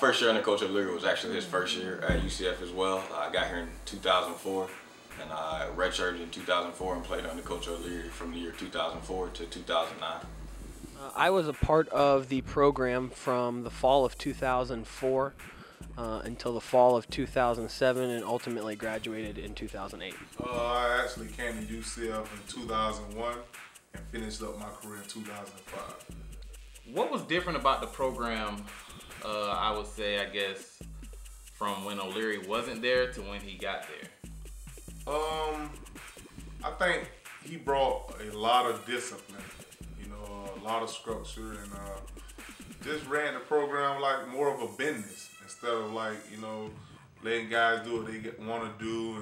first year under Coach O'Leary was actually his first year at UCF as well. I got here in 2004, and I redshirted in 2004 and played under Coach O'Leary from the year 2004 to 2009. I was a part of the program from the fall of 2004 until the fall of 2007, and ultimately graduated in 2008. I actually came to UCF in 2001 and finished up my career in 2005. What was different about the program, I would say, I guess, from when O'Leary wasn't there to when he got there? I think he brought a lot of discipline, a lot of structure, and just ran the program like more of a business instead of like, letting guys do what they want to do.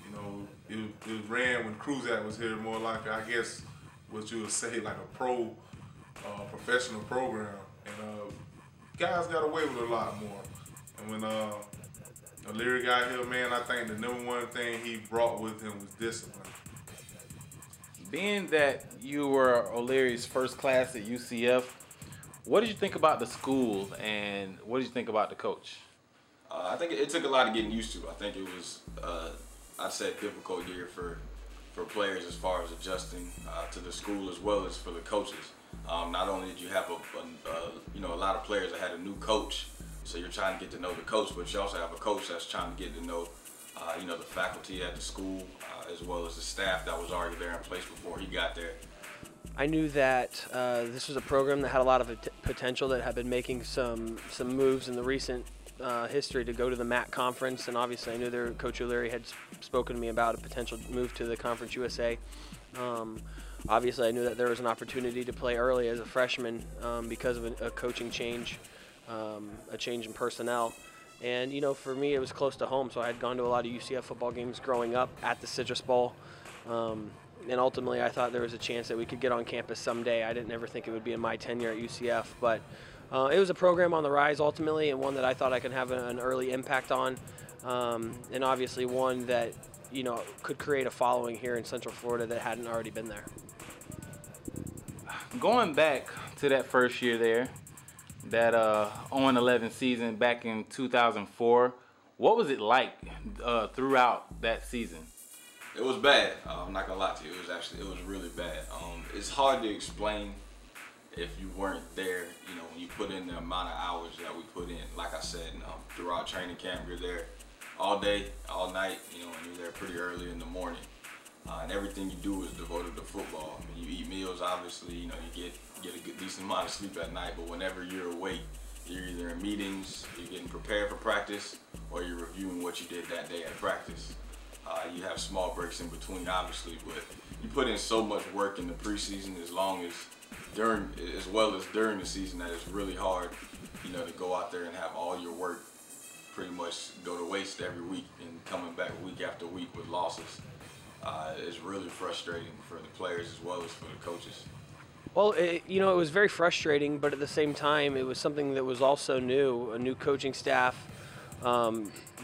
And, it was ran when Cruzak was here more like, I guess, what you would say, like a professional program. And guys got away with a lot more. And when O'Leary got here, man, I think the number one thing he brought with him was discipline. Being that you were O'Leary's first class at UCF, what did you think about the school, and what did you think about the coach? I think it took a lot of getting used to. I think it was, I'd say, a difficult year for players as far as adjusting to the school as well as for the coaches. Not only did you have a lot of players that had a new coach, so you're trying to get to know the coach, but you also have a coach that's trying to get to know the faculty at the school, as well as the staff that was already there in place before he got there. I knew that this was a program that had a lot of potential, that had been making some moves in the recent history to go to the MAC conference, and obviously I knew Coach O'Leary had spoken to me about a potential move to the Conference USA. Obviously I knew that there was an opportunity to play early as a freshman because of a coaching change, a change in personnel. And, for me, it was close to home, so I had gone to a lot of UCF football games growing up at the Citrus Bowl. And ultimately, I thought there was a chance that we could get on campus someday. I didn't ever think it would be in my tenure at UCF, but it was a program on the rise ultimately, and one that I thought I could have an early impact on, and obviously one that, could create a following here in Central Florida that hadn't already been there. Going back to that first year there, that 0-11 season back in 2004, what was it like throughout that season? It was bad. I'm not gonna lie to you. It was really bad. It's hard to explain if you weren't there. When you put in the amount of hours that we put in. Like I said, throughout training camp, you're there all day, all night. And you're there pretty early in the morning. And everything you do is devoted to football. You eat meals, obviously. You get a good, decent amount of sleep at night. But whenever you're awake, you're either in meetings, you're getting prepared for practice, or you're reviewing what you did that day at practice. You have small breaks in between, obviously, but you put in so much work in the preseason, as well as during the season, that it's really hard, to go out there and have all your work pretty much go to waste every week, and coming back week after week with losses. It's really frustrating for the players as well as for the coaches. Well, it was very frustrating, but at the same time, it was something that was also new, a new coaching staff.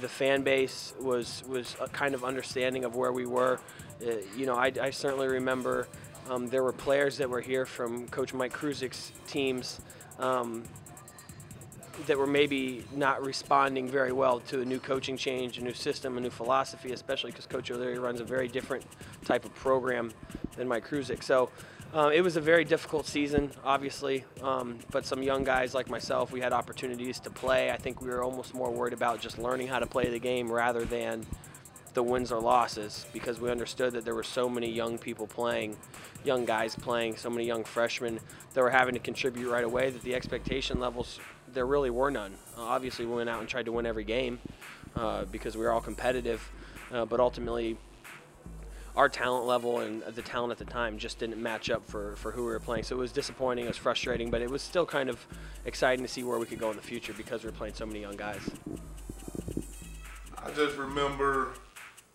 The fan base was kind of understanding of where we were. I certainly remember there were players that were here from Coach Mike Kruzik's teams that were maybe not responding very well to a new coaching change, a new system, a new philosophy, especially because Coach O'Leary runs a very different type of program than Mike Kruzik. So it was a very difficult season, obviously, but some young guys like myself, we had opportunities to play. I think we were almost more worried about just learning how to play the game rather than the wins or losses, because we understood that there were so many young people playing, young guys playing, so many young freshmen that were having to contribute right away, that the expectation levels, there really were none. Obviously, we went out and tried to win every game because we were all competitive, but ultimately our talent level and the talent at the time just didn't match up for who we were playing. So it was disappointing, it was frustrating, but it was still kind of exciting to see where we could go in the future because we were playing so many young guys. I just remember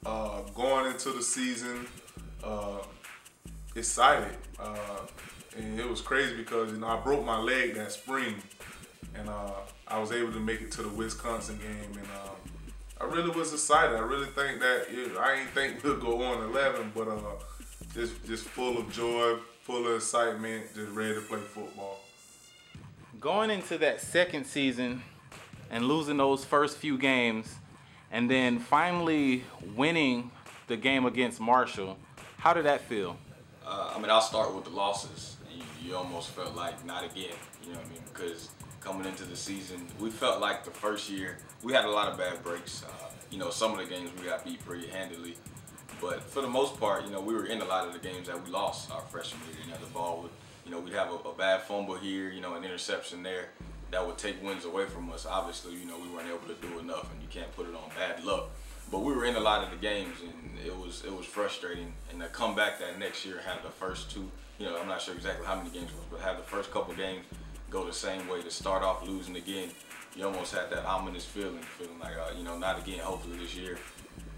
going into the season excited, and it was crazy because I broke my leg that spring, and I was able to make it to the Wisconsin game, and I really was excited. I really think that I ain't think we'll go on 11, but just full of joy, full of excitement, just ready to play football. Going into that second season, and losing those first few games, and then finally winning the game against Marshall. How did that feel? I'll start with the losses. You almost felt like not again, you know what I mean? Because coming into the season, we felt like the first year, we had a lot of bad breaks. Some of the games we got beat pretty handily. But for the most part, we were in a lot of the games that we lost our freshman year. The ball would, we'd have a bad fumble here, an interception there that would take wins away from us. Obviously, we weren't able to do enough, and you can't put it on bad luck. But we were in a lot of the games, and it was frustrating. And to come back that next year, have the first two, I'm not sure exactly how many games it was, but have the first couple games go the same way, to start off losing again, you almost had that ominous feeling like, not again. Hopefully this year,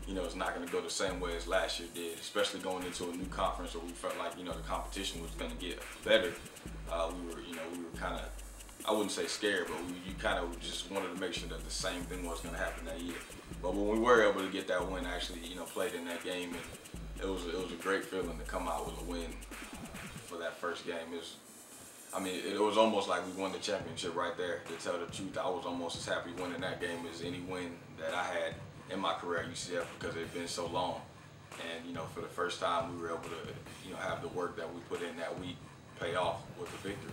it's not going to go the same way as last year did, especially going into a new conference where we felt like, the competition was going to get better. We were kind of, I wouldn't say scared, but you kind of just wanted to make sure that the same thing was going to happen that year. But when we were able to get that win, actually, played in that game, and it was a great feeling to come out with a win for that first game. It was almost like we won the championship right there. To tell the truth, I was almost as happy winning that game as any win that I had in my career at UCF, because it had been so long. And, for the first time, we were able to, have the work that we put in that week pay off with the victory.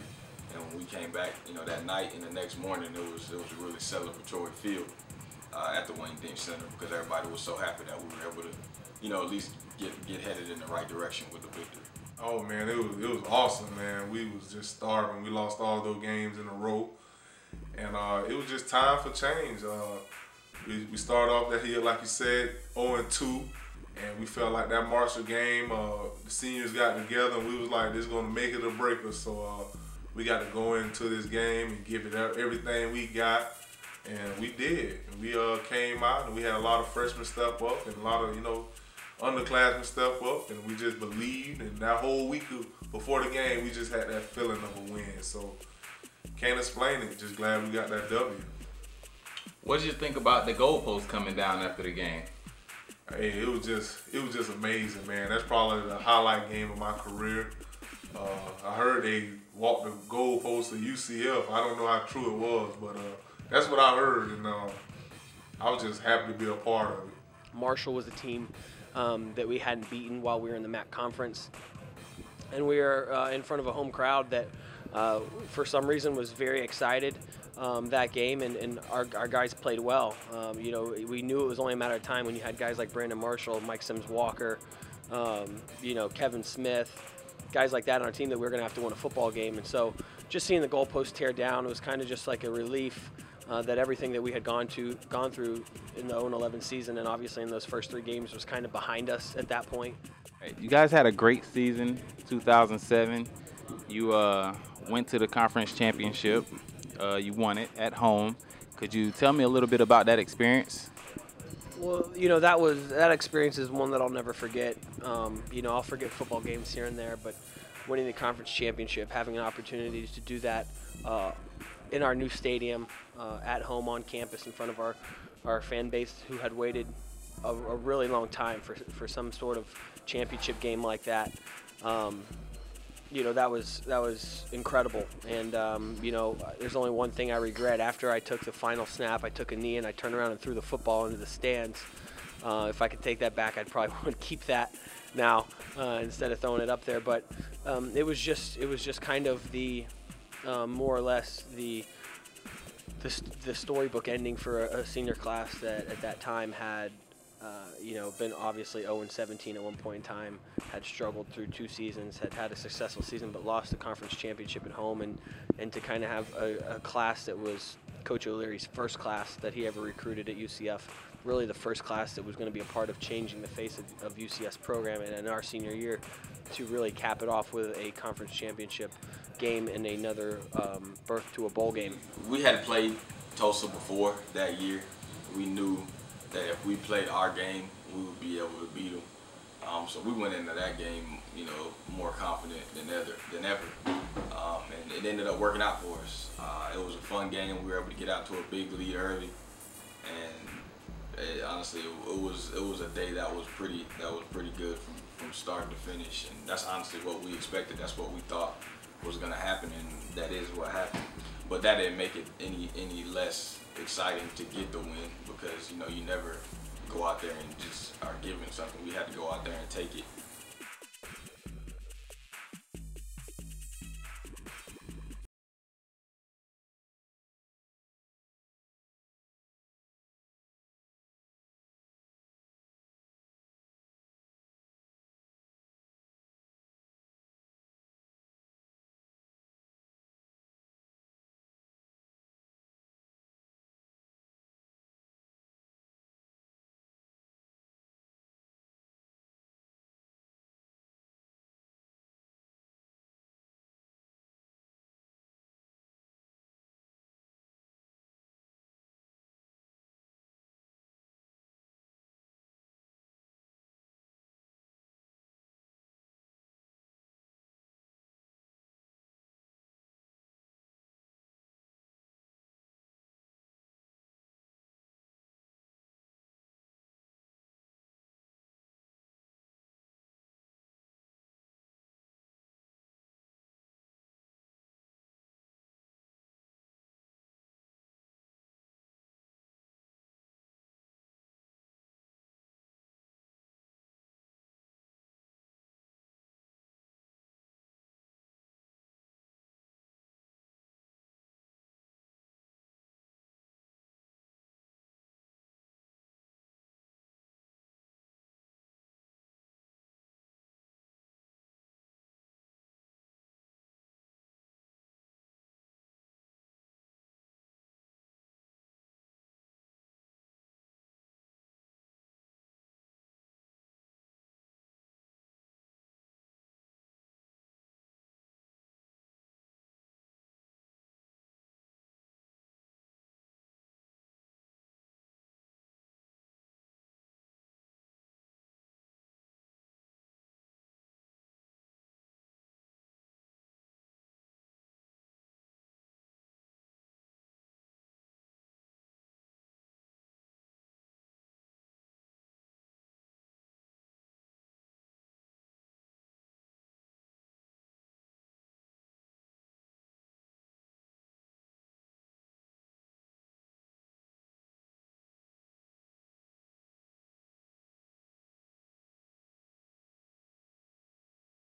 And when we came back, that night and the next morning, it was a really celebratory feel at the Wayne Dean Center, because everybody was so happy that we were able to, at least get headed in the right direction with the victory. Oh man, it was awesome, man. We was just starving. We lost all those games in a row, and it was just time for change. We started off that year, like you said, 0-2, and we felt like that Marshall game, the seniors got together, and we was like, this is going to make it or break us. So we got to go into this game and give it everything we got, and we did. And we came out, and we had a lot of freshmen step up, and a lot of, underclassmen step up, and we just believed. And that whole week before the game, we just had that feeling of a win. So can't explain it. Just glad we got that W. What did you think about the goalpost coming down after the game? Hey, it was just amazing, man. That's probably the highlight game of my career. I heard they walked the goalpost to UCF. I don't know how true it was, but that's what I heard, and I was just happy to be a part of it. Marshall was a team that we hadn't beaten while we were in the MAC conference, and we were in front of a home crowd that for some reason was very excited that game, and our guys played well. We knew it was only a matter of time when you had guys like Brandon Marshall, Mike Sims-Walker, Kevin Smith, guys like that on our team, that we were going to have to win a football game. And so just seeing the goalpost tear down, it was kind of just like a relief that everything that we had gone through in the 0-11 season, and obviously in those first three games, was kind of behind us at that point. You guys had a great season, 2007. You went to the conference championship. You won it at home. Could you tell me a little bit about that experience? Well, that experience is one that I'll never forget. I'll forget football games here and there, but winning the conference championship, having an opportunity to do that in our new stadium, at home on campus in front of our fan base, who had waited a really long time for some sort of championship game like that. That was incredible. And there's only one thing I regret. After I took the final snap, I took a knee and I turned around and threw the football into the stands. If I could take that back, I'd probably want to keep that now instead of throwing it up there. But it was just kind of the more or less the storybook ending for a senior class that at that time had been obviously 0-17 at one point in time, had struggled through 2 seasons, had a successful season, but lost the conference championship at home, and to kind of have a class that was Coach O'Leary's first class that he ever recruited at UCF, really the first class that was going to be a part of changing the face of UCF's program, and in our senior year, to really cap it off with a conference championship game and another berth to a bowl game. We had played Tulsa before that year. We knew that if we played our game, we would be able to beat them. So we went into that game, more confident than ever. And it ended up working out for us. It was a fun game. We were able to get out to a big lead early, and honestly, it was a day that was pretty good from start to finish. And that's honestly what we expected. That's what we thought was going to happen, and that is what happened. But that didn't make it any less exciting to get the win, because you know you never go out there and just are given something. We had to go out there and take it.